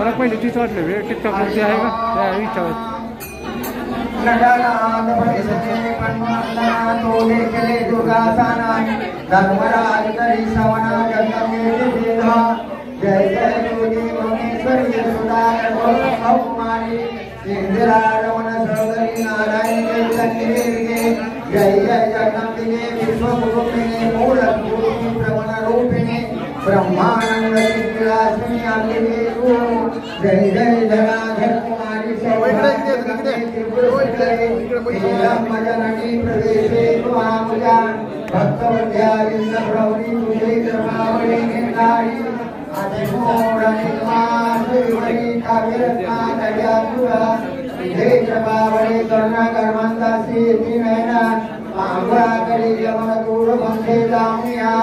मला पहिले तीच वाटलं रे टिकटॉकवरती आहे का त्या विचारत जय जय योगी महेश्वरी रमण सौदरी नारायण जय जय जगन्नाथिने विश्वरूपिणे मूलभूति प्रवण रूपिणे ब्रह्मानंद विलासिनी अम्बिके जय जय जनार्दन कुमारी जननी प्रवेशे त्वामुजान भक्तवद्यारिंद प्रवृत्ति तुझे कृपावली निंदाई आदिमूढ़ श्रीवरी काव्यरत्ना दयालुआ तुझे कृपावली करुणा कर्मंदा सीति नैना मांगवा करी यमन दूर बंधे लामिया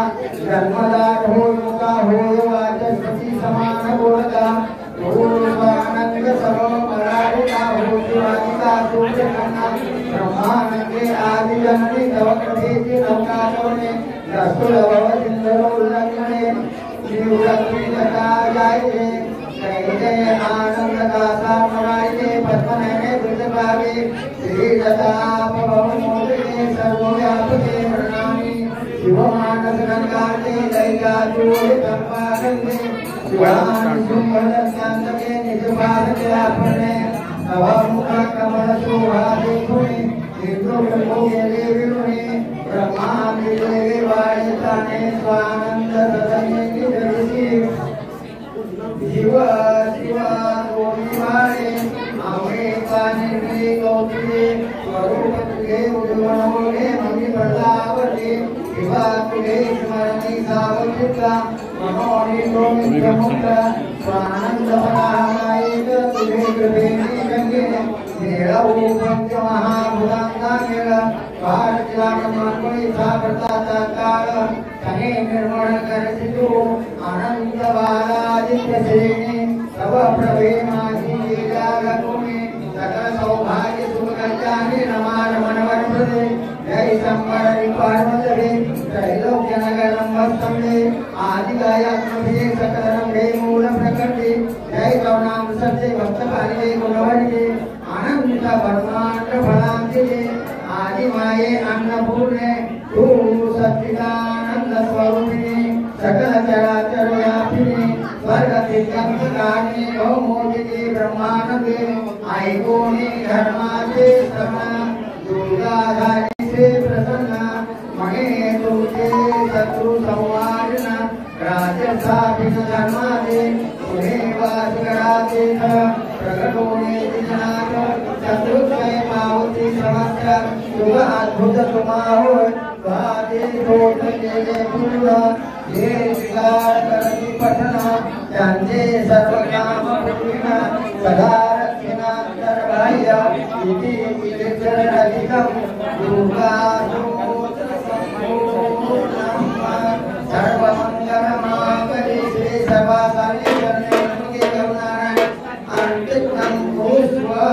जन्मदार हो मुका हो वाचस्पति समान गुणता पूर्वानंद सर्व परारिता हो शिवादिता सूर्य कन्या ब्रह्मानंदे आदि जननी तव प्रभेति नवकारोने रसुल भव सिंधरो उल्लंघने शिवरत्नी जटा जाये जय जय आनंद दासा मराये पद्मनयने दुर्जभागे श्री जटाप भव मोदिने सर्वव्यापके प्रणामी शिवमानस गंगाते दैत्याचूर तंपागंदे शिवान सुंदरस्यांतके निजभागते आपने नवमुख कमल शोभा देखुने निर्दोष विरुणे ब्रह्मांड देवी वायताने स्वानंद सदने की जगसी शिवा शिवा गोविवाणे आमे पाने में गौतमी स्वरूप तुझे उज्ज्वलोगे ममी प्रतापते शिवा तुझे स्मरणी सावचिता मनोनी गोविंद मुक्त स्वानंद महामायिक तुझे कृपेणी गंगे मेरा उपंच महाभुतांगा मेरा भारतीय मनोई साप्रताता काल कने निर्मल कर सिद्धू आनंद बालादित्य श्रेणी सब प्रभे मासी लीला गकुने सकल सौभाग्य सुख कल्याणी नमार मनवर प्रदे जय संवर पार्वती त्रैलोक्य नगरम वस्तंदे आदि गायत्मभे सकलम भे मूल प्रकृति जय करुणाम सत्य भक्त पालिके गुणवर्गे आनंद ब्रह्मांड फलांते आदि माये अन्नपूर्णे तू सच्चिदानंद स्वरूपिणी सकल चराचर व्यापिनी स्वर्ग दिगंतकारिणी ओ मोदिनी ब्रह्मांडे आईकोनी धर्माचे समा दुर्गाधारी से प्रसन्न महे तुझे शत्रु संवारना राजसाभिन धर्मादे उन्हें वास कराते प्रकट होने दिनाक शत्रुक्षय पावती समस्त शुभ अद्भुत तुमाहो स्वादे दोष देवे पूरा ये विकार करति पठना चांदे सर्व काम पूर्णा सदा रक्षिणा सर्वाया इति विचर अधिकम दुर्गा सर्व मंगल मांगल्ये श्री सर्वासानि शरणे त्र्यंबके गौरी अंतिकं भूस्वा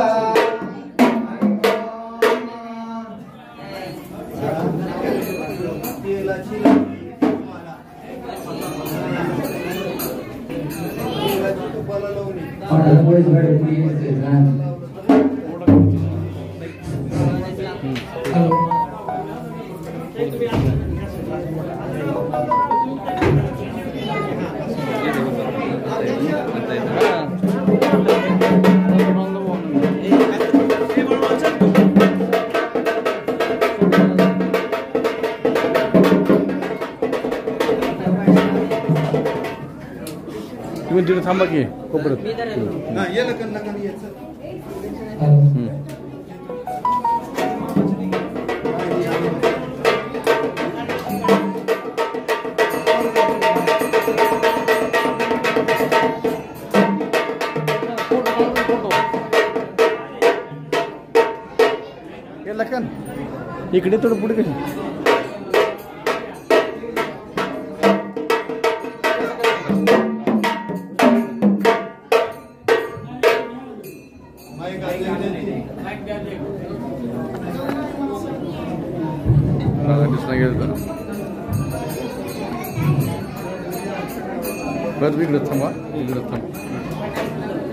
तुम्ही तिथे थांबा की कोपऱ्यात इकडे थोडं पुढे कशी बस इकडे थांबा इकडे थांबा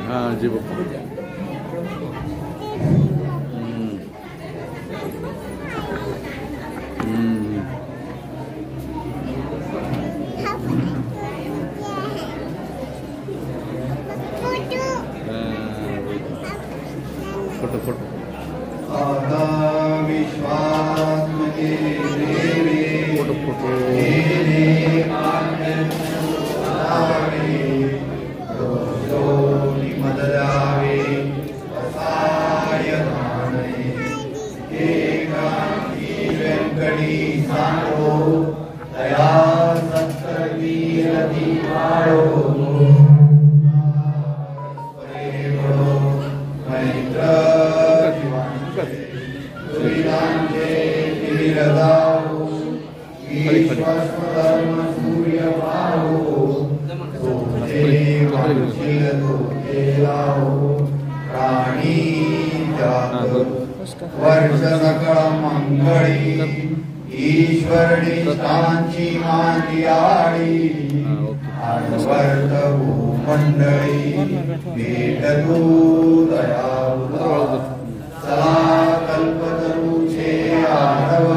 हाँ जी बाबा फोटो फोटो फोटो वर्ष सकळ मंगळी ईश्वरणी कांची मांदियाळी वर्त भूमंडळी भेटतू दयाळू सला कल्पतरूचे आडव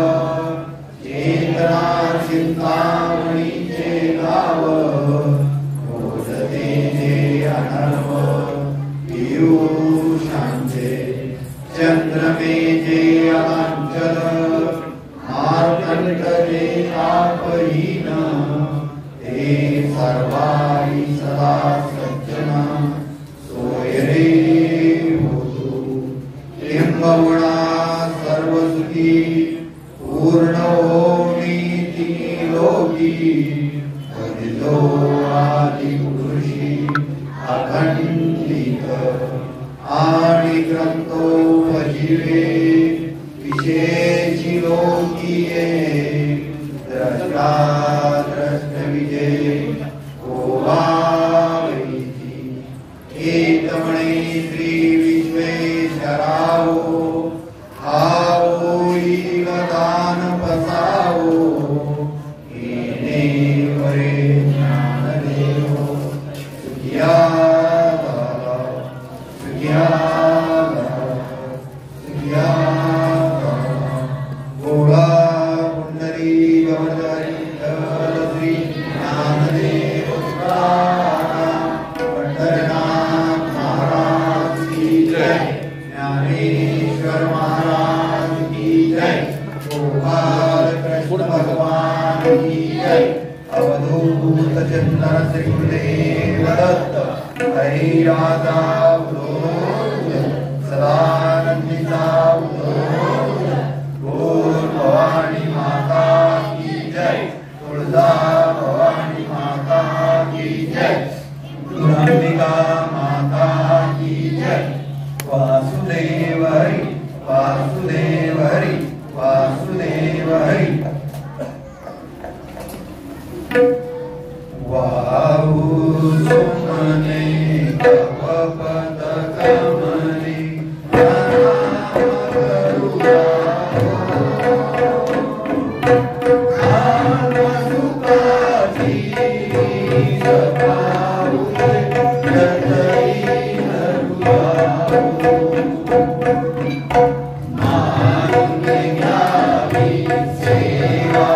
चेतना चिंतामणीचे गाव बोधतेचे अनर्व पियुषांचे चंद्रमेजे अंचल मार्कंडे तापहीन ते सर्वाई सदा सज्जन सोयरे होतु लिंबवणा सर्वसुखी पूर्ण होनीती लोकी वदिलो आदि पुरुषी अखंडित आणि ग्रंथो भजिवे विशेषी लोकीये द्रष्टा द्रष्ट विजय गोवावैती केतमणे श्री विश्वेश्वरावो आवो ईगदान बसावो येणे वरे ज्ञानदेवो सुखिया गोळा पुंडरी गवळी श्री ज्ञानदेव पंढरनाथ महाराज की जय ज्ञानेश्वर महाराज की जय गोपाल कृष्ण भगवान की जय अवधूत चंद्र श्री गुरुदेव दत्त हरि राधा सदानंदिता गौर भवानी माता की जय तुलजा भवानी माता की जय दुर्गांबिका माता की जय वासुदेव हरि वासुदेव हरि वासुदेव हरि वाहु सुमने कवपद कमने सेवा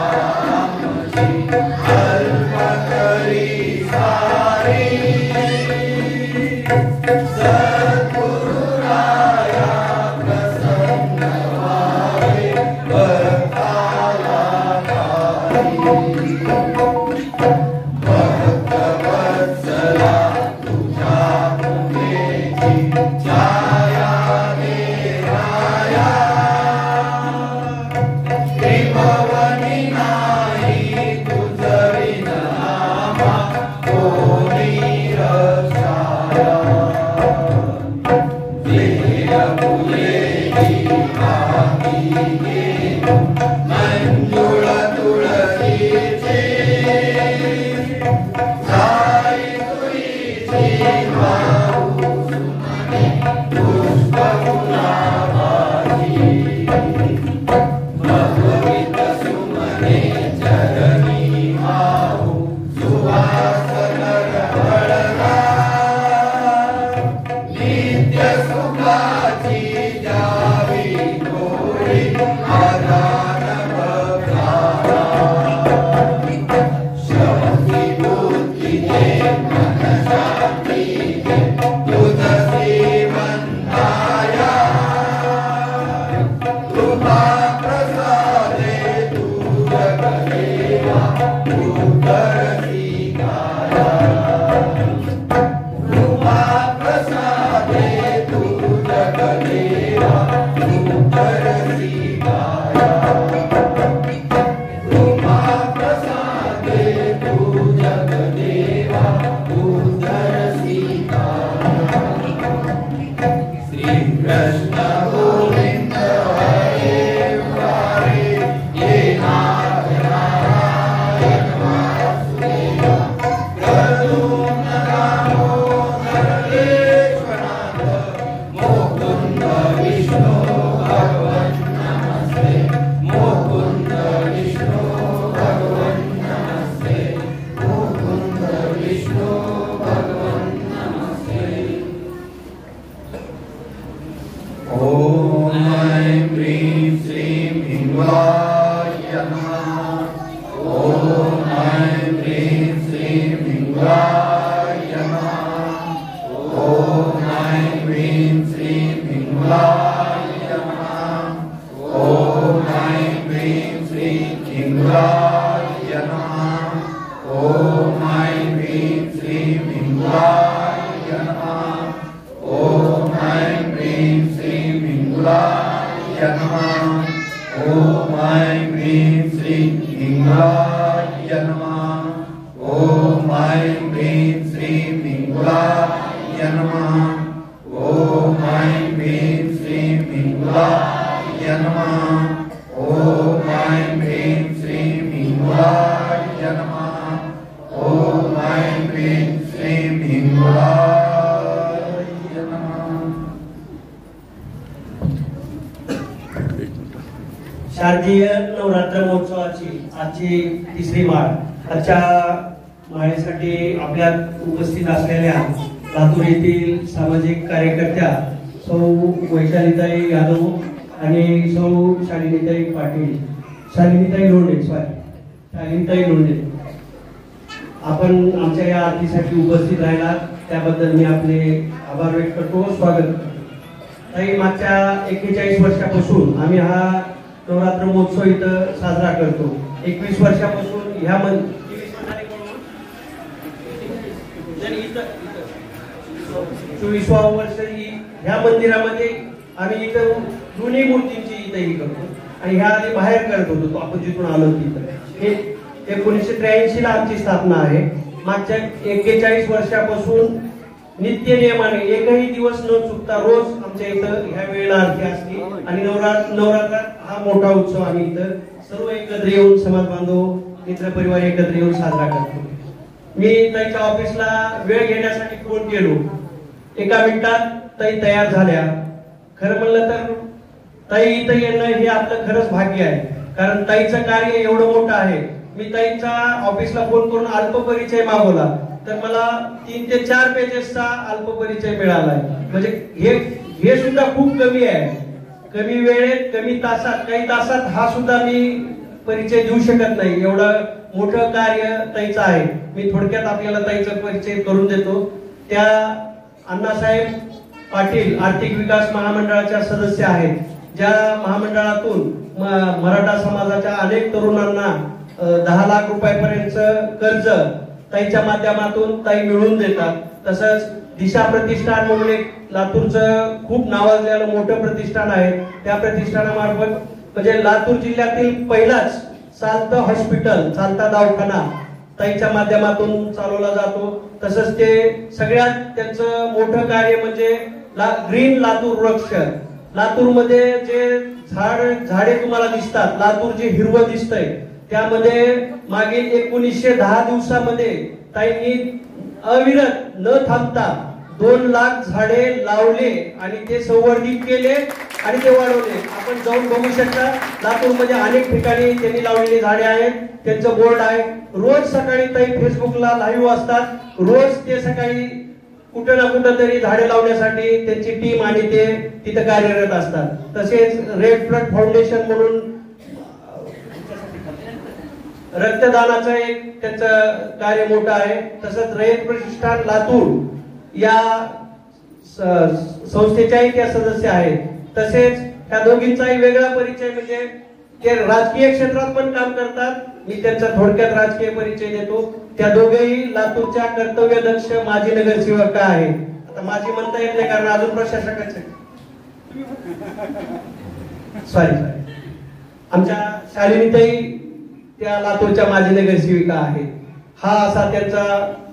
शारदीय नवरात्र महोत्सवाची आजची तिसरी माळ. आजच्या माळेसाठी आपल्यात उपस्थित असलेल्या लातूर येथील सामाजिक कार्यकर्त्या सौ वैशालीताई यादव आणि सौ शालिनीताई पाटील, शालिनीताई लोंढे, आपण आमच्या या आरतीसाठी उपस्थित राहिलात त्याबद्दल मी आपले आभार व्यक्त करतो, स्वागत करतो. ताई, मागच्या 41 वर्षापासून आम्ही हा नवरात्र महोत्सव इथं साजरा करतो. 21 वर्षापासून ह्या 24 वर्ष ह्या मंदिरामध्ये आम्ही इथं दोन्ही मूर्तींची इथंही करतो आणि ह्या आधी बाहेर करत होतो आपण जिथून आलो तिथं. हे 1983 ला आमची स्थापना आहे. मागच्या 41 वर्षापासून नित्य नियमाने एकही दिवस न चुकता रोज आमच्या इथं ह्या वेळेला आरती असते आणि नवरात्रात हा मोठा उत्सव आम्ही इथं सर्व एकत्र येऊन समाज बांधव मित्र परिवार एकत्र येऊन साजरा करतो. मी ताईच्या ऑफिसला वेळ घेण्यासाठी फोन केलो, 1 मिनिटात ताई तयार झाल्या. खरं म्हणलं तर ताई इथं येणं हे आपलं खरंच भाग्य आहे, कारण ताईचं कार्य एवढं मोठं आहे. मी ताईच्या ऑफिसला फोन करून अल्पपरिचय मागवला तर मला 3 ते 4 पेजेसचा अल्पपरिचय मिळालाय. म्हणजे हे सुद्धा खूप कमी आहे. कमी वेळेत कमी तासात, काही तासात हा सुद्धा मी परिचय देऊ शकत नाही, एवढं मोठं कार्य ताईचं आहे. मी थोडक्यात आपल्याला ताईचा परिचय करून देतो. त्या अण्णासाहेब पाटील आर्थिक विकास महामंडळाच्या सदस्य आहेत, ज्या महामंडळातून मराठा समाजाच्या अनेक तरुणांना 10 लाख रुपयापर्यंत कर्ज ताईच्या माध्यमातून ताई मिळवून देतात. तसंच दिशा प्रतिष्ठान म्हणून एक लातूरचं खूप नावाजलेलं मोठं प्रतिष्ठान आहे. त्या प्रतिष्ठानामार्फत म्हणजे लातूर जिल्ह्यातील पहिलाच चालतं हॉस्पिटल, चालता दवाखाना ताईच्या माध्यमातून चालवला जातो. तसंच ते सगळ्यात त्यांचं मोठं कार्य म्हणजे ग्रीन लातूर वृक्ष. लातूरमध्ये जे झाडे तुम्हाला दिसतात, लातूर जे हिरवं दिसतंय, त्यामध्ये मागील 1910 दिवसामध्ये ताईंनी अविरत न थांबता 2 लाख झाडे लावले आणि ते संवर्धित केले आणि ते वाढवले. आपण जाऊन बघू शकता, लातूरमध्ये अनेक ठिकाणी त्यांनी लावलेली झाडे आहेत, त्यांचं बोर्ड आहे. रोज सकाळी ताई फेसबुकला लाईव्ह असतात. रोज ते सकाळी कुठं ना कुठं तरी झाडे लावण्यासाठी त्यांची टीम आणि ते तिथं कार्यरत असतात. तसेच रेड फ्लड फाउंडेशन म्हणून रक्तदानाचं एक त्यांचं कार्य मोठं आहे. तसंच रयत प्रतिष्ठान लातूर या संस्थेच्याही त्या सदस्य आहेत. तसेच त्या दोघींचाही वेगळा परिचय म्हणजे ते राजकीय क्षेत्रात पण काम करतात मी त्यांचा थोडक्यात राजकीय परिचय देतो. त्या दोघेही लातूरच्या कर्तव्यदक्ष माजी नगरसेवक आहे. आता माझी म्हणता येत नाही कारण अजून प्रशासकाचे सॉरी आमच्या शालिनीताई त्या लातूरच्या माजी नगरसेविका आहेत. हा असा त्यांचा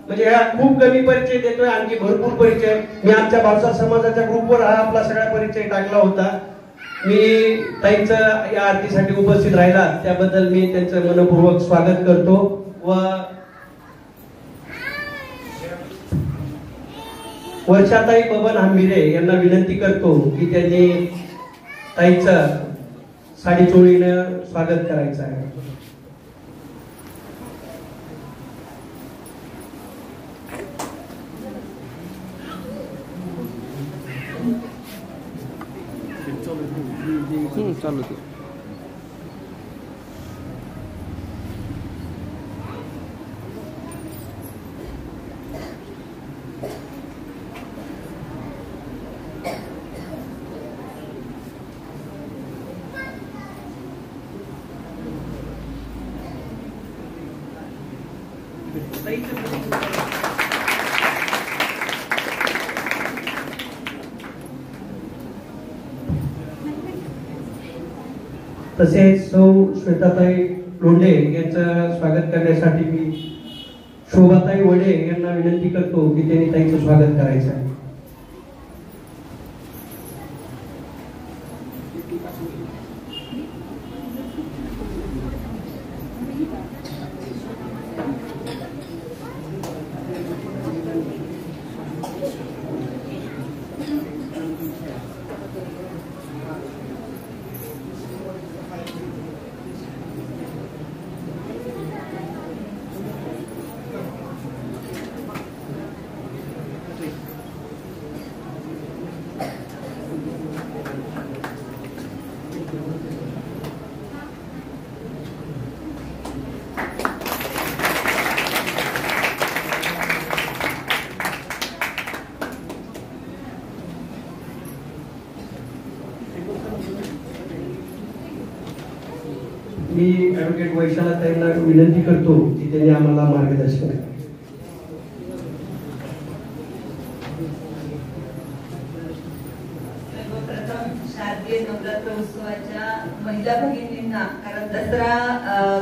म्हणजे हा खूप कमी परिचय देतोय. आणखी भरपूर परिचय मी आमच्या भावसार समाजाच्या ग्रुपवर हा आपला सगळा परिचय टाकला होता. मी ताईचं या आरतीसाठी उपस्थित राहिला त्याबद्दल मी त्यांचं मनपूर्वक स्वागत करतो व वर्षाताई बबन आंबिरे यांना विनंती करतो की त्यांनी ताईचं साडी चोळीनं स्वागत करायचं आहे. चालू ते तसेच सौ श्वेताताई लोंढे यांचं स्वागत करण्यासाठी मी शोभाताई वडे यांना विनंती करतो की त्यांनी ताईचं स्वागत करायचं आहे. मी ऍडव्होकेट वैशाला ताईंना विनंती करतो की त्यांनी आम्हाला मार्गदर्शन करावे. शारदीय नवरात्र उत्सवाच्या महिला भगिनींना कारण दसरा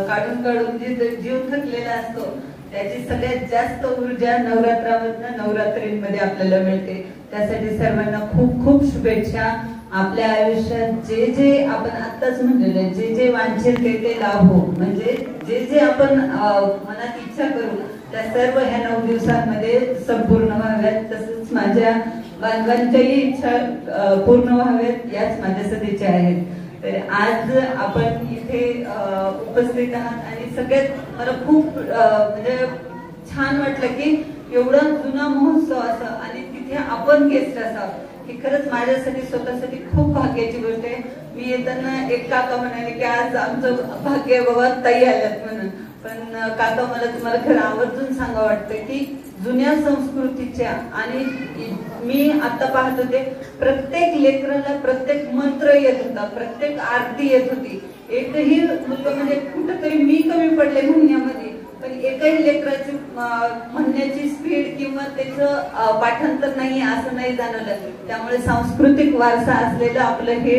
काढून काढून जे जीव थकलेला असतो त्याची सगळ्यात जास्त ऊर्जा नवरात्रामधनं नवरात्रीमध्ये आपल्याला मिळते. त्यासाठी सर्वांना खूप खूप शुभेच्छा. आपल्या आयुष्यात जे जे आपण आत्ताच म्हणलेलं जे जे वांछेल ते लाभो म्हणजे जे जे आपण मनात इच्छा करू त्या सर्व ह्या 9 दिवसांमध्ये संपूर्ण व्हाव्यात. तसंच माझ्या बांधवांच्याही इच्छा पूर्ण व्हाव्यात याच माझ्या सदिच्छा आहेत. तर आज आपण इथे उपस्थित आहात आणि सगळ्यात मला खूप म्हणजे छान वाटलं की एवढा जुना महोत्सव असा आणि तिथे आपण गेस्ट असावं ही खरंच माझ्यासाठी स्वतःसाठी खूप भाग्याची गोष्ट आहे. मी येताना एक काका म्हणाले की आज आमचं भाग्य बाबा ताई आल्यात म्हणून. पण काका मला तुम्हाला खरं आवर्जून सांगा वाटतं की जुन्या संस्कृतीच्या आणि मी आता पाहत होते प्रत्येक लेकराला प्रत्येक मंत्र येत होता, प्रत्येक आरती येत होती. एकही मुलगा म्हणजे कुठंतरी मी कमी पडले म्हणण्यामध्ये पण एकही लेकराची म्हणण्याची स्पीड किंवा त्याचं पाठांतर नाही असं नाही जाणवलं. त्यामुळे सांस्कृतिक वारसा असलेलं आपलं हे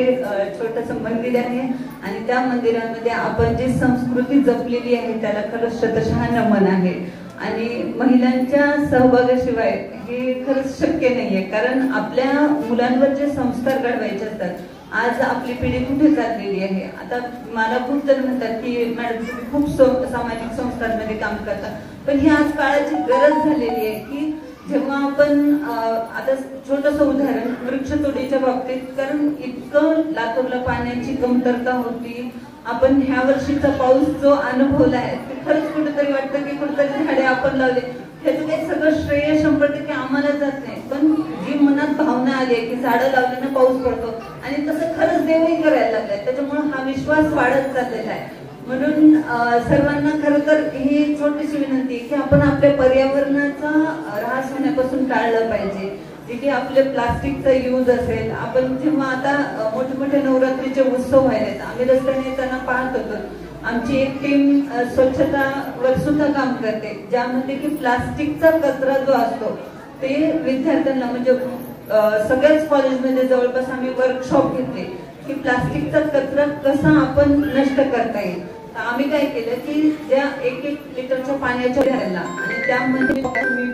छोटंसं मंदिर आहे आणि त्या मंदिरामध्ये आपण जी संस्कृती जपलेली आहे त्याला खरंच शतशः नमन आहे. आणि महिलांच्या सहभागाशिवाय हे खरंच शक्य नाहीये कारण आपल्या मुलांवर जे संस्कार घडवायचे असतात. आज आपली पिढी कुठे चाललेली आहे. आता मला खूप जण म्हणतात की मॅडम तुम्ही खूप सामाजिक संस्थांमध्ये काम करता पण ही आज काळाची गरज झालेली आहे की जेव्हा आपण आता छोटंसं उदाहरण वृक्षतोडीच्या बाबतीत कारण इतकं लातूरला पाण्याची कमतरता होती. आपण ह्या वर्षीचा पाऊस जो अनुभवला आहे ते खरंच कुठेतरी वाटतं की कुठेतरी झाडे आपण लावले त्याचं काही सगळं श्रेय 100% आम्हाला जात नाही. पण जी मनात भावना आली आहे की झाडं लावल्यानं पाऊस पडतो आणि तसं खरंच देवही करायला लागलाय. त्याच्यामुळे हा विश्वास वाढत चाललेला आहे. म्हणून सर्वांना खरं तर ही छोटीशी विनंती आहे की आपण आपल्या पर्यावरणाचा ऱ्हास होण्यापासून टाळलं पाहिजे. जे की आपले प्लास्टिकचा यूज असेल आपण जेव्हा आता मोठे मोठे नवरात्रीचे उत्सव व्हायलेत आम्ही रस्त्याने येताना पाहत होतो आमची एक टीम स्वच्छतावर सुद्धा काम करते, ज्यामध्ये की प्लास्टिकचा कचरा जो असतो ते विद्यार्थ्यांना म्हणजे सगळ्याच कॉलेजमध्ये जवळपास आम्ही वर्कशॉप घेतले की प्लास्टिकचा कचरा कसा आपण नष्ट करता येईल. तर आम्ही काय केलं की ज्या 1-1 लिटरच्या पाण्याच्या भरायला आणि त्यामध्ये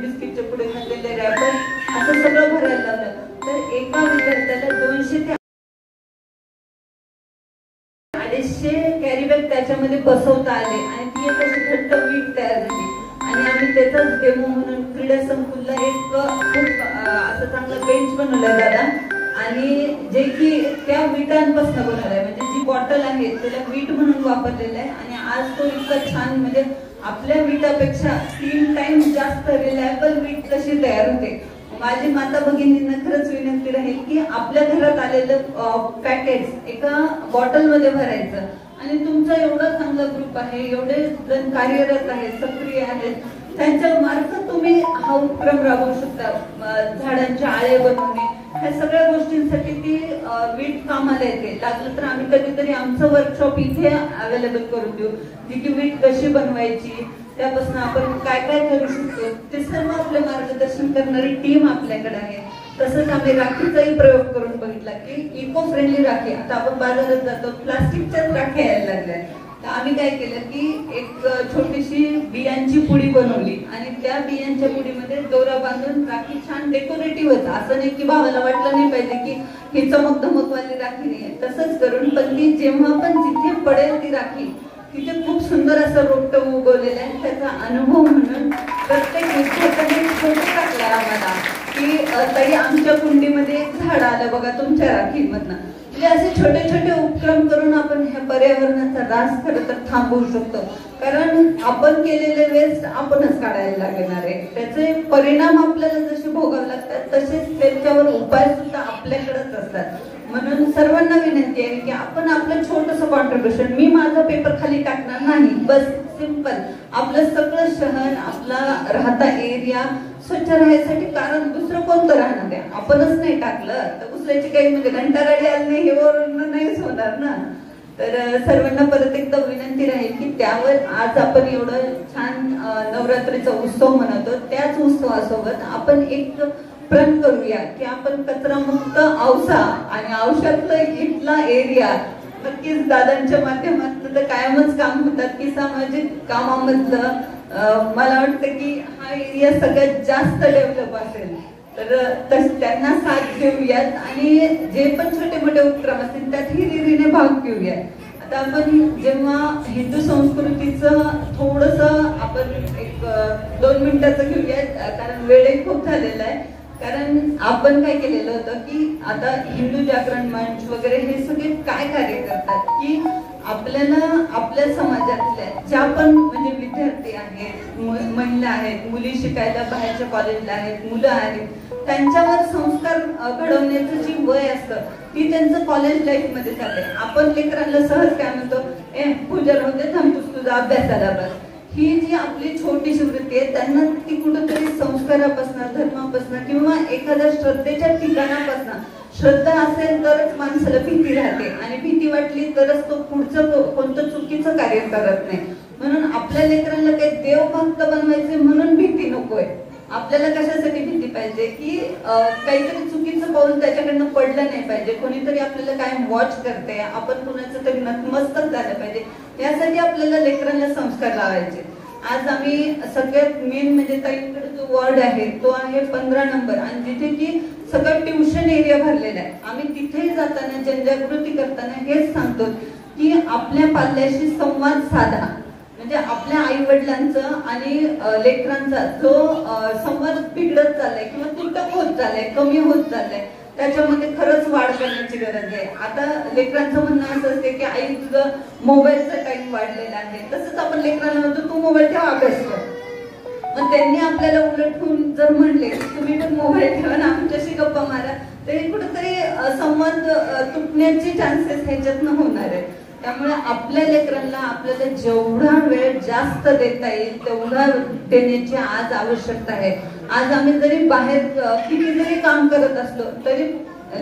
बिस्किटचे पुढे घातलेले रॅपर असं सगळं भरायला लावलं. तर एका विद्यार्थ्याला 200 ते 250 कॅरी बॅग त्याच्यामध्ये बसवता आले आणि ती एक अशी घट्ट वीट तयार झाली. आणि आम्ही त्याचाच डेमो म्हणून क्रीडा संकुलला एक खूप असं चांगलं बेंच बनवलं दादा, आणि जे की त्या विटांपासून बनवलंय, म्हणजे जी बॉटल आहे त्याला वीट म्हणून वापरलेलं आहे. आणि आज तो इतका छान म्हणजे आपल्या विटापेक्षा 3 टाइम जास्त रिलायबल वीट कशी तयार होते. माझी माता भगिनींना खरंच विनंती राहील की आपल्या घरात आलेलं पॅकेट्स एका बॉटलमध्ये भरायचं. आणि तुमचा एवढा चांगला ग्रुप आहे, एवढे जण कार्यरत आहेत, सक्रिय आहेत, त्यांच्या मार्फत तुम्ही हा उपक्रम राबवू शकता. झाडांचे आळे बनवणे, ह्या सगळ्या गोष्टींसाठी ती वीट कामाला येते. लागलं तर आम्ही कधीतरी आमचं वर्कशॉप इथे अवेलेबल करून देऊ, जी की वीट कशी बनवायची, त्यापासून आपण काय काय करू शकतो ते सर्व आपलं मार्गदर्शन करणारी टीम आपल्याकडे आहे. तसंच आम्ही राखीचाही प्रयोग करून बघितला की इको फ्रेंडली राखी, आता आपण बाजारात जातो प्लास्टिकच्याच राख्या यायला लागल्या. तर आम्ही काय केलं की एक छोटीशी बियांची पुडी बनवली आणि त्या बियांच्या पुडीमध्ये दोरा बांधून राखी छान डेकोरेटिव्ह होता. असं नाही की भावाला वाटलं नाही पाहिजे की ही चमक धमकवाली राखी नाही, तसंच करून पण ती जेव्हा पण जिथे पडेल ती राखी तिथे खूप सुंदर असं रोपटं उगवलेलं आहे. त्याचा अनुभव म्हणून प्रत्येक विद्यार्थ्यांनी फोटो टाकला आम्हाला की ताई आमच्या कुंडीमध्ये एक झाड आलं बघा तुमच्या राखीमधनं. म्हणजे असे छोटे छोटे उपक्रम करून आपण ह्या पर्यावरणाचा ऱ्हास खरं तर थांबवू शकतो. कारण आपण केलेले वेस्ट आपणच काढायला लागणार आहे. त्याचे परिणाम आपल्याला जसे भोगावे लागतात तसेच त्याच्यावर उपाय सुद्धा आपल्याकडेच असतात. म्हणून सर्वांना विनंती आहे की आपण आपलं छोटंसं कॉन्ट्रीब्युशन, मी माझा पेपर खाली टाकणार नाही, बस सिंपल आपलं सगळं शहर, आपला राहता एरिया स्वच्छ राहण्यासाठी, कारण दुसरं कोणतं राहणार आहे. आपणच नाही टाकलं तर दुसऱ्याची काही म्हणजे घंटागाडी आली नाही हे वरून नाहीच होणार ना. तर सर्वांना परत एकदा विनंती राहील की त्यावर आज आपण एवढं छान नवरात्रीचा उत्सव मनवतो, त्याच उत्सवासोबत आपण एक प्रण करूया की आपण कचरामुक्त औसा आणि औषधातलं इथला एरिया नक्कीच दादांच्या माध्यमातून तर कायमच काम होतात की सामाजिक कामामधलं मला वाटतं की हा एरिया सगळ्यात जास्त डेव्हलप असेल. तर त्यांना साथ देऊयात आणि जे पण छोटे मोठे उपक्रम असतील त्यात हिरिरीने भाग घेऊयात. आता आपण जेव्हा हिंदू संस्कृतीचं थोडंसं आपण एक 2 मिनिटाचं घेऊयात, कारण वेळही खूप झालेला आहे. कारण आपण काय केलेलं होतं की आता हिंदू जागरण मंच वगैरे हे सगळे काय कार्य करतात की आपल्याला आपल्या समाजातल्या ज्या पण म्हणजे विद्यार्थी आहेत, महिला आहेत, मुली शिकायला बाहेरच्या कॉलेजला आहेत, मुलं आहेत, त्यांच्यावर संस्कार घडवण्याचं जी वय असतं ती त्यांचं कॉलेज लाईफ मध्ये चाललंय. आपण लेकरांना सहज काय म्हणतो, पूजा होते थांबतोस तुझा अभ्यासाला बस. ही जी आपली छोटीशी वृत्ती आहे त्यांना ती कुठेतरी संस्कारापासून, धर्मापासून किंवा एखाद्या श्रद्धेच्या ठिकाणापासून, श्रद्धा असेल तरच माणसाला भीती राहते आणि भीती वाटली तरच तो पुढचं कोणतं चुकीचं कार्य करत नाही. म्हणून आपल्या लेकरांना काही देवभक्त बनवायचे म्हणून भीती नकोय. आपल्याला कशासाठी भीती पाहिजे की काहीतरी चुकीचं पाऊल त्याच्याकडनं पडलं नाही पाहिजे, कोणीतरी आपल्याला काय वॉच करते, आपण कुणाचं तरी नतमस्तक झालं पाहिजे, यासाठी आपल्याला लेकरांना संस्कार लावायचे. आज आम्ही सगळ्यात मेन म्हणजे ताईंकडे जो वॉर्ड आहे तो आहे 15 नंबर आणि जिथे की सगळं ट्युशन एरिया भरलेला आहे. आम्ही तिथे जाताना जनजागृती करताना हेच सांगतो की आपल्या पाल्याशी संवाद साधा, म्हणजे आपल्या आई वडिलांचं आणि लेकरांचा जो संवाद बिघडत चाललाय किंवा तुटक होत चाललाय, कमी होत चाललाय, त्याच्यामध्ये खरंच वाढ करण्याची गरज आहे. आता लेकरांचं म्हणणं असं असते की आई तुझं मोबाईलचा टाइम वाढलेला आहे, तसंच आपण लेकरांना म्हणतो तू मोबाईल ठेवा अभ्यास कर. मग त्यांनी आपल्याला उलट होऊन जर म्हणले तुम्ही पण मोबाईल ठेवा ना आमच्याशी गप्पा मारा, तरी कुठेतरी संवाद तुटण्याचे चान्सेस ह्याच्यातनं होणार आहे. त्यामुळे आपल्या लेकरांना आपल्याला जेवढा वेळ जास्त देता येईल तेवढा देण्याची आज आवश्यकता आहे. आज आम्ही जरी बाहेर किती जरी काम करत असलो तरी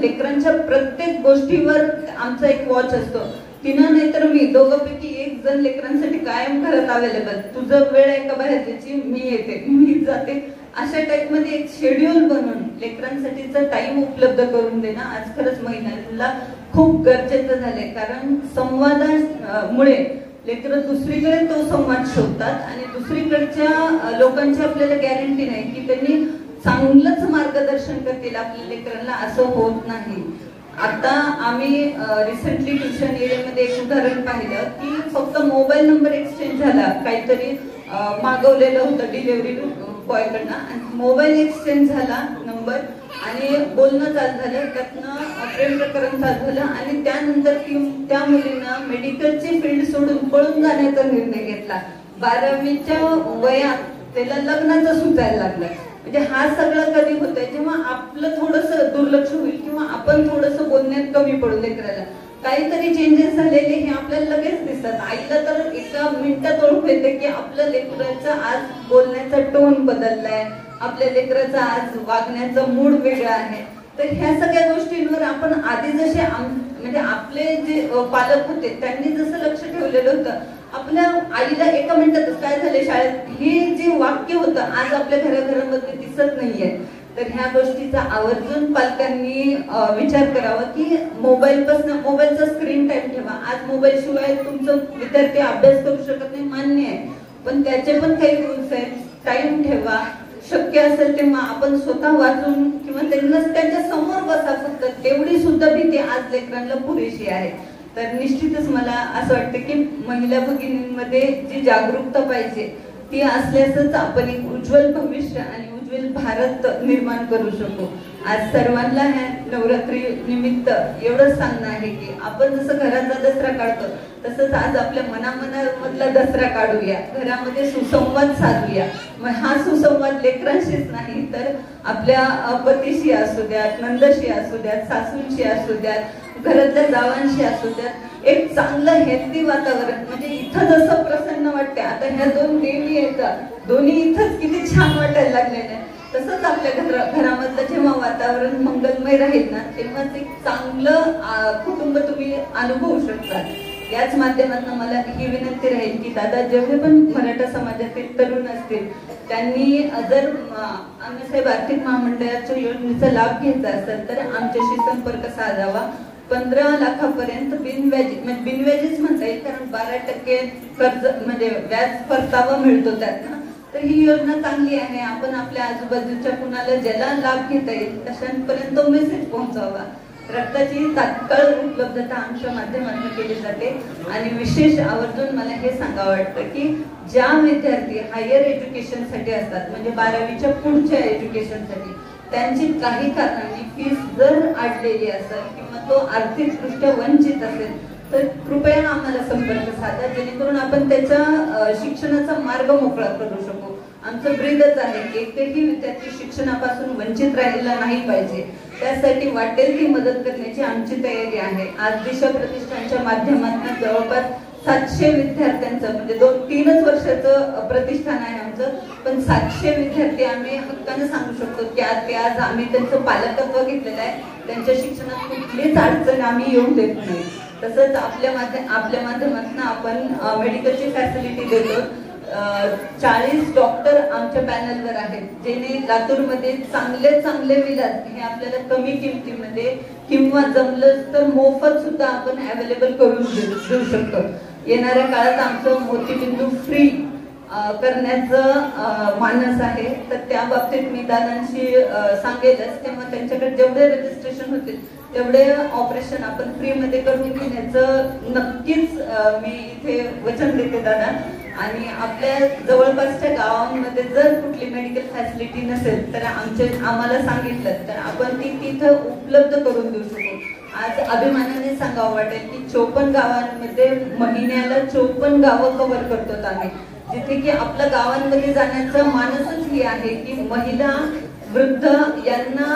लेकरांच्या प्रत्येक गोष्टीवर आमचा एक वॉच असतो. तिनं नाहीतर मी दोघांपैकी एक जण लेकरांसाठी कायम घरात अवेलेबल, तुझं वेळ आहे का बाहेर त्याची, मी येते, मी जाते, अशा टाईप मध्ये एक शेड्यूल बनवून लेकरांसाठीचा टाइम उपलब्ध करून देणं आज खरंच महिलांना खूप गरजेचं झालंय. कारण संवादामुळे लेकरं दुसरीकडे तो संवाद शोधतात आणि दुसरीकडच्या लोकांची आपल्याला गॅरंटी नाही की त्यांनी चांगलंच मार्गदर्शन करतील आपल्या लेकरांना, असं होत नाही. आता आम्ही रिसेंटली ट्युशन एरियामध्ये एक उदाहरण पाहिलं की फक्त मोबाईल नंबर एक्सचेंज झाला, काहीतरी मागवलेलं होतं डिलिव्हरी बॉयकडनं, आणि मोबाईल एक्सचेंज झाला नंबर आणि बोलणं चालू झालं, त्यातनं प्रेम प्रकरण चालू झालं आणि त्यानंतर त्या मुलीनं मेडिकलची फील्ड सोडून पळून जाण्याचा निर्णय घेतला. 12वीच्या वयात त्याला लग्नाचं सुचायला लागलं. म्हणजे हा सगळं कधी होतंय जेव्हा आपलं थोडंसं दुर्लक्ष होईल किंवा आपण थोडंसं बोलण्यात कमी पडू लेकराला. काहीतरी चेंजेस झालेले हे आपल्याला लगेच दिसतात. आईला तर एका मिनिटात ओळख येते की आपल्या लेकराचा आज बोलण्याचा टोन बदललाय, आपल्या लेकराचा आज वागण्याचा मूड वेगळा आहे. तर ह्या सगळ्या गोष्टींवर आपण आधी जसे म्हणजे आपले जे पालक होते त्यांनी जसं लक्ष ठेवलेलं होतं, आपल्या आईला एका मिनिटातच काय झाले शाळेत, हे जे वाक्य होतं आज आपल्या घराघरामध्ये दिसत नाहीये. तर ह्या गोष्टीचा आवर्जून पालकांनी विचार करावा की मोबाईलचा स्क्रीन टाइम ठेवा. आज मोबाईल शिवाय तुमचं विद्यार्थी अभ्यास करू शकत नाही, मान्य आहे, पण त्याचे पण काही रूल्स आहेत. टाइम ठेवा, शक्य असेल तेव्हा आपण स्वतः वाचून किंवा त्यांच्या समोर बसा, फक्त तेवढी सुद्धा भीती आज लेकरांना पुरेशी आहे. तर निश्चितच मला असं वाटतं की महिला भगिनींमध्ये जी जागरूकता पाहिजे ती असल्यासच आपण एक उज्ज्वल भविष्य आणि उज्ज्वल भारत निर्माण करू शकू. आज सर्वांना ह्या नवरात्री निमित्त एवढंच सांगणं आहे की आपण जसं घराचा दसरा काढतो तसंच आज आपल्या मनामनामधला दसरा काढूया, घरामध्ये सुसंवाद साधूया. मग हा सुसंवाद लेकरांशीच नाही तर आपल्या पतीशी असू द्यात, नंदशी असू द्यात, सासूंशी असू द्यात, घरातल्या जावांशी असू द्यात, एक चांगलं हेल्दी वातावरण. म्हणजे इथं जसं प्रसन्न वाटते, आता ह्या 2 देवी येतात, दोन्ही इथंच किती छान वाटायला लागलेलं आहे, तसंच आपल्या घरामधलं जेव्हा वातावरण मंगलमय राहील ना तेव्हाच एक चांगलं कुटुंब तुम्ही अनुभवू शकता. याच माध्यमातून मला ही विनंती राहील की दादा जेवढे पण मराठा समाजातील तरुण असतील त्यांनी जर अण्णासाहेब आर्थिक महामंडळाच्या योजनेचा लाभ घ्यायचा असेल तर आमच्याशी संपर्क साधावा. 15 लाखापर्यंत बिनव्याजीच म्हणता येईल, कारण 12% कर्ज म्हणजे व्याज परतावा मिळतो त्यातनं. तर ही योजना चांगली आहे. आपण आपल्या आजूबाजूच्या कुणाला ज्याला लाभ घेता येईल तशांपर्यंत तो मेसेज पोहोचवावा. रक्ताची तात्काळ उपलब्धता आमच्या माध्यमातून केली जाते. आणि विशेष आवर्जून मला हे सांगावं वाटतं की ज्या विद्यार्थी हायर एज्युकेशनसाठी असतात, म्हणजे 12वीच्या पुढच्या एज्युकेशनसाठी, त्यांची काही कारणांनी फीस जर अडलेली असेल किंवा तो आर्थिकदृष्ट्या वंचित असेल तर कृपया आम्हाला संपर्क साधा, जेणेकरून आपण त्याच्या शिक्षणाचा मार्ग मोकळा करू शकू. आमचं ब्रीदच आहे की एकही विद्यार्थी शिक्षणापासून वंचित राहिला नाही पाहिजे. त्यासाठी वाटेल ती मदत करण्याची आमची तयारी आहे. आज दिशा प्रतिष्ठानच्या माध्यमातून जवळपास 700 विद्यार्थ्यांचं म्हणजे 2-3 वर्षाचं प्रतिष्ठान आहे आमचं, पण 700 विद्यार्थी आम्ही हक्काने सांगू शकतो की आज आम्ही त्यांचं पालकत्व घेतलेलं आहे. त्यांच्या शिक्षणात कुठलीच अडचण आम्ही येऊ देत नाही. तसंच आपल्या माध्यमातून आपण मेडिकलची फॅसिलिटी देतो. 40 डॉक्टर आमच्या पॅनलवर आहेत, जेणे लातूरमध्ये चांगले विलाज हे आपल्याला कमी किमतीमध्ये किंवा जमलं तर मोफत सुद्धा आपण अवेलेबल करून देऊ शकतो. येणाऱ्या काळात आमचं मोतीबिंदू फ्री करण्याचं मानस आहे. तर त्या बाबतीत मी दादांशी सांगेलच, तेव्हा त्यांच्याकडे जेवढे रजिस्ट्रेशन होतील तेवढे ऑपरेशन आपण फ्री मध्ये करून घेण्याचं नक्कीच मी इथे वचन देते दादा. आणि आपल्या जवळपासच्या गावांमध्ये जर कुठली मेडिकल फॅसिलिटी नसेल तर आम्हाला सांगितलं तर आपण ती तिथं उपलब्ध करून देऊ शकू. आज अभिमानाने सांगावं वाटेल की 54 गावांमध्ये महिन्याला 54 गावं कव्हर करतो आम्ही, जिथे की आपल्या गावांमध्ये जाण्याचा मानसच ही आहे की महिला वृद्ध यांना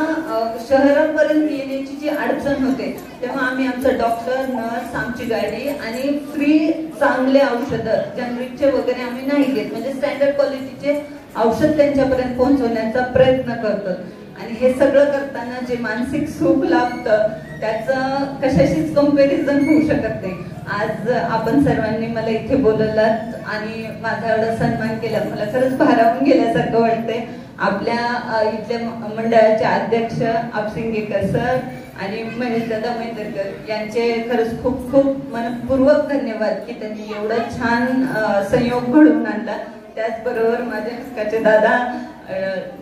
शहरापर्यंत येण्याची जी अडचण होते तेव्हा आम्ही आमचं डॉक्टर, नर्स, आमची गाडी आणि फ्री चांगले औषधं जनरिकचे वगैरे आम्ही नाही घेत, म्हणजे स्टँडर्ड क्वालिटीचे औषध त्यांच्यापर्यंत पोहोचवण्याचा प्रयत्न करतो. आणि हे सगळं करताना जे मानसिक सुख लाभतं त्याचं कशाशीच कंपॅरिझन होऊ शकत नाही. आज आपण सर्वांनी मला इथे बोलवलात आणि माझा एवढा सन्मान केला, मला खरंच भारावून गेल्यासारखं वाटतंय. आपल्या इथल्या मंडळाचे अध्यक्ष आपसिंगेकर सर आणि महेश दादा मैत्रकर यांचे खरंच खूप खूप मनपूर्वक धन्यवाद की त्यांनी एवढा छान संयोग घडवून आणला. त्याचबरोबर माझे हक्काचे दादा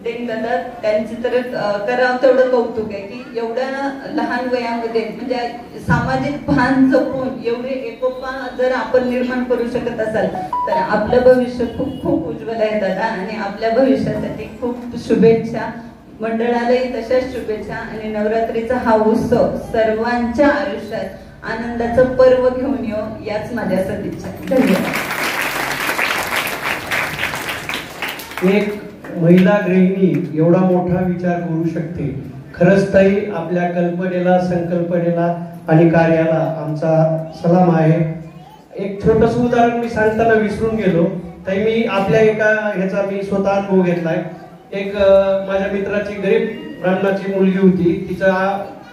डेंग दादा, त्यांची तर करावं तेवढं कौतुक आहे की एवढ्या लहान वयामध्ये म्हणजे सामाजिक भान जपून एवढे एकोपा जर आपण निर्माण करू शकत असाल तर आपलं भविष्य खूप खूप उज्ज्वल आहे दादा. आणि आपल्या भविष्यासाठी खूप शुभेच्छा, मंडळालाही तशाच शुभेच्छा. आणि नवरात्रीचा हा उत्सव सर्वांच्या आयुष्यात आनंदाचं पर्व घेऊन येऊ याच माझ्या सदिच्छा. धन्यवाद. एक महिला गृहिणी एवढा मोठा विचार करू शकते, खरंच ताई आपल्या कल्पनेला, संकल्पनेला आणि कार्याला आमचा सलाम आहे. एक छोटस उदाहरण मी सांगताना विसरून गेलो ताई, मी आपल्या एका ह्याचा मी स्वतः अनुभव घेतलाय. एक माझ्या मित्राची गरीब ब्राह्मणाची मुलगी होती, तिचा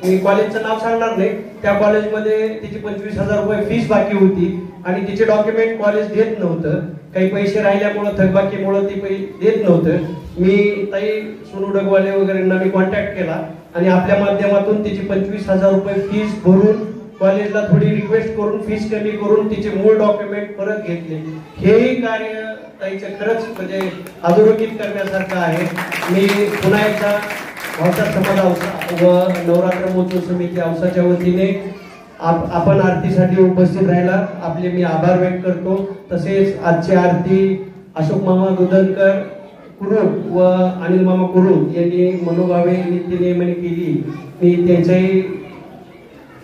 मी कॉलेजचं नाव सांगणार नाही, त्या कॉलेजमध्ये तिची 25,000 रुपये फीस बाकी होती आणि तिचे डॉक्युमेंट कॉलेज देत नव्हतं. काही पैसे राहिल्यामुळं, थकबाकीमुळे ती देत नव्हतं. मी ताई सोनू डगवाले वगैरेंना मी कॉन्टॅक्ट केला आणि आपल्या माध्यमातून तिची 25,000 रुपये फीस भरून कॉलेजला थोडी रिक्वेस्ट करून फीस कमी करून तिचे मूळ डॉक्युमेंट परत घेतले. हेही कार्य ताईचं खरंच म्हणजे अधोरेखित करण्यासारखं आहे. मी पुन्हा एकदा औसा समाज औसा व नवरात्र महोत्सव समिती औसाच्या वतीने आपण आरतीसाठी उपस्थित राहिला आपले मी आभार व्यक्त करतो. तसेच आजची आरती अशोक मामा दुधनकर कुरुल व अनिल मामा कुरुल यांनी मनोभावे नित्यनेमाने केली. मी त्यांच्याही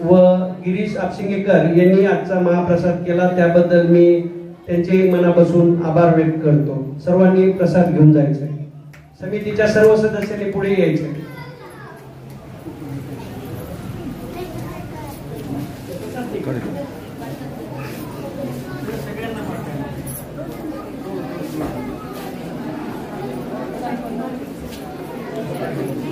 व गिरीश आपसिंगेकर यांनी आजचा महाप्रसाद केला, त्याबद्दल मी त्यांचे मनापासून आभार व्यक्त करतो. सर्वांनी प्रसाद घेऊन जायचे. समितीच्या सर्व सदस्यांनी पुढे यायचे. Thank you.